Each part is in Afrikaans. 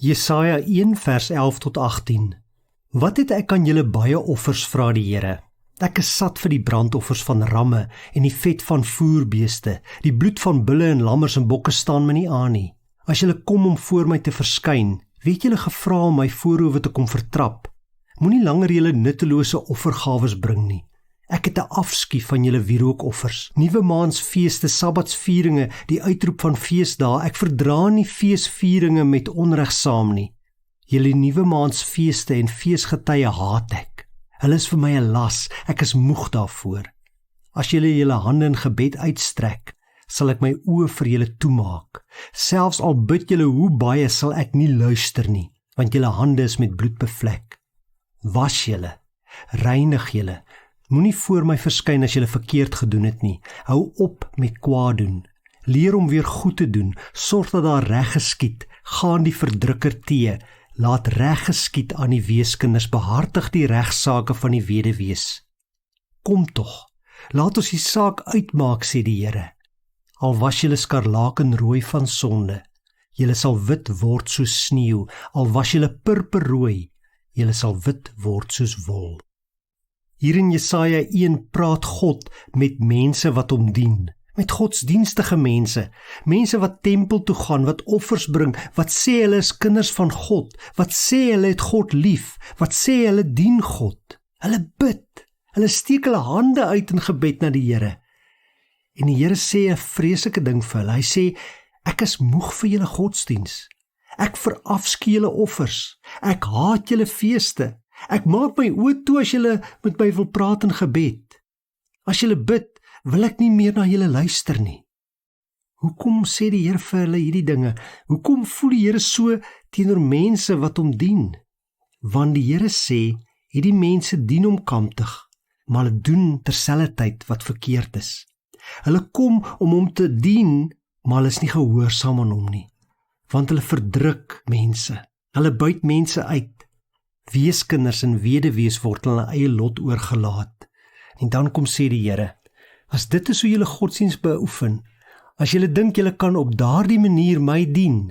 Jesaja 1 vers 11 tot 18. Wat het ek aan julle baie offers, vra die Here? Ek is sat vir die brandoffers van ramme en die vet van voerbeeste, die bloed van bulle en lammers en bokke staan my nie aan nie. As julle kom om voor my te verskyn, weet julle gevra om my voorhoof te kom vertrap. Moenie langer julle nuttelose offergawes bring nie. Ek het 'n afskie van julle wierookoffers, nuwe maansfeeste, sabbatsvieringe, die uitroep van feesdae. Ek verdra nie feesvieringe met onreg saam nie. Julle nuwe maansfeeste en feesgetye haat ek. Hulle is vir my 'n las, ek is moeg daarvoor. As julle julle hande in gebed uitstrek, sal ek my oë vir julle toemaak. Selfs al bid julle hoe baie, sal ek nie luister nie, want julle hande is met bloed bevlek. Was julle, reinig julle, moenie voor my verskyn as julle verkeerd gedoen het nie. Hou op met kwaad doen. Leer om weer goed te doen. Sorg dat daar reg geskied. Gaan die verdrukker tee. Laat reg geskied aan die weeskinders. Behartig die regsaake van die weduwees. Kom tog, laat ons die saak uitmaak, sê die Here. Al was julle skarlakenrooi van sonde, julle sal wit word soos sneeu. Al was julle purperrooi, julle sal wit word soos wol. Hier in Jesaja 1 praat God met mense wat hom dien, met godsdienstige mense wat tempel toe gaan, wat offers bring, wat sê hulle is kinders van God, wat sê hulle het God lief, wat sê hulle dien God. Hulle bid, hulle steek hulle hande uit in gebed na die Here. En die Here sê 'n vreeslike ding vir hulle. Hy sê, ek is moeg vir julle godsdiens. Ek verafskie julle offers. Ek haat julle feeste. Ek maak my oë toe as julle met my wil praat in gebed. As julle bid, wil ek nie meer na julle luister nie. Hoekom sê die Here vir hulle hierdie dinge? Hoekom voel die Here so teenoor mense wat hom dien? Want die Here sê, hierdie mense dien hom kamptig, maar hulle doen terselfdertyd wat verkeerd is. Hulle kom om hom te dien, maar hulle is nie gehoorsaam aan hom nie. Want hulle verdruk mense. Hulle buit mense uit. Weeskinders en weduwees word hulle eie lot oorgelaat. En dan kom sê die Here, as dit is hoe julle godsdiens beoefen, as julle dink julle kan op daardie manier my dien,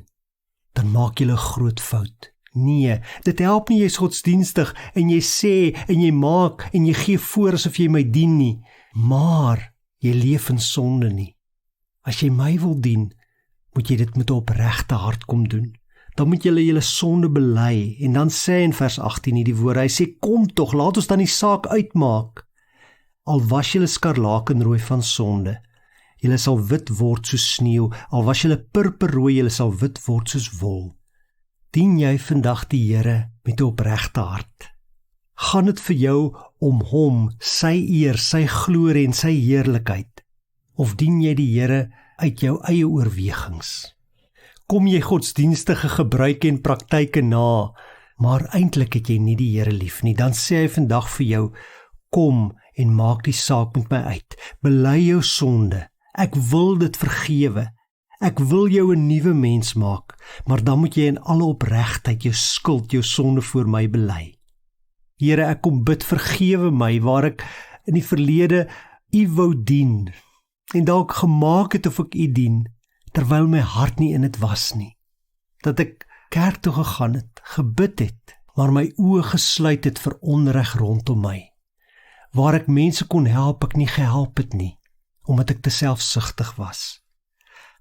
dan maak julle 'n groot fout. Nee, dit help nie jy's godsdienstig en jy sê en jy maak en jy gee voor asof jy my dien nie, maar jy leef in sonde nie. As jy my wil dien, moet jy dit met 'n opregte hart kom doen. Dan moet julle sonde bely, en dan sê in vers 18 hierdie woorde, hy sê, kom tog, laat ons dan die saak uitmaak. Al was julle skarlakenrooi van sonde, julle sal wit word soos sneeu, al was julle purperrooi, julle sal wit word soos wol. Dien jy vandag die Here met 'n opregte hart? Gaan dit vir jou om hom, sy eer, sy glorie en sy heerlikheid? Of dien jy die Here uit jou eie oorwegings? Kom jy godsdienstige gebruike en praktyke na, maar eintlik het jy nie die Here lief nie, dan sê hy vandag vir jou, kom en maak die saak met my uit. Bely jou sonde. Ek wil dit vergewe. Ek wil jou 'n nuwe mens maak, maar dan moet jy in alle opregtheid jou skuld, jou sonde voor my bely. Here, ek kom bid, vergewe my waar ek in die verlede U wou dien en dalk gemaak het of ek U dien, terwyl my hart nie in dit was nie. Dat ek kerk toe gegaan het, gebid het, maar my oë gesluit het vir onreg rondom my. Waar ek mense kon help, ek nie gehelp het nie, omdat ek te selfsugtig was.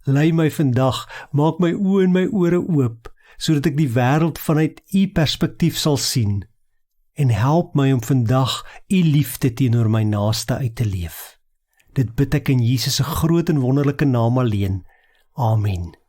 Lei my vandag, maak my oë en my ore oop, sodat ek die wêreld vanuit U perspektief sal sien, en help my om vandag U liefde teenoor my naaste uit te leef. Dit bid ek in Jesus se groot en wonderlike naam alleen. Amen.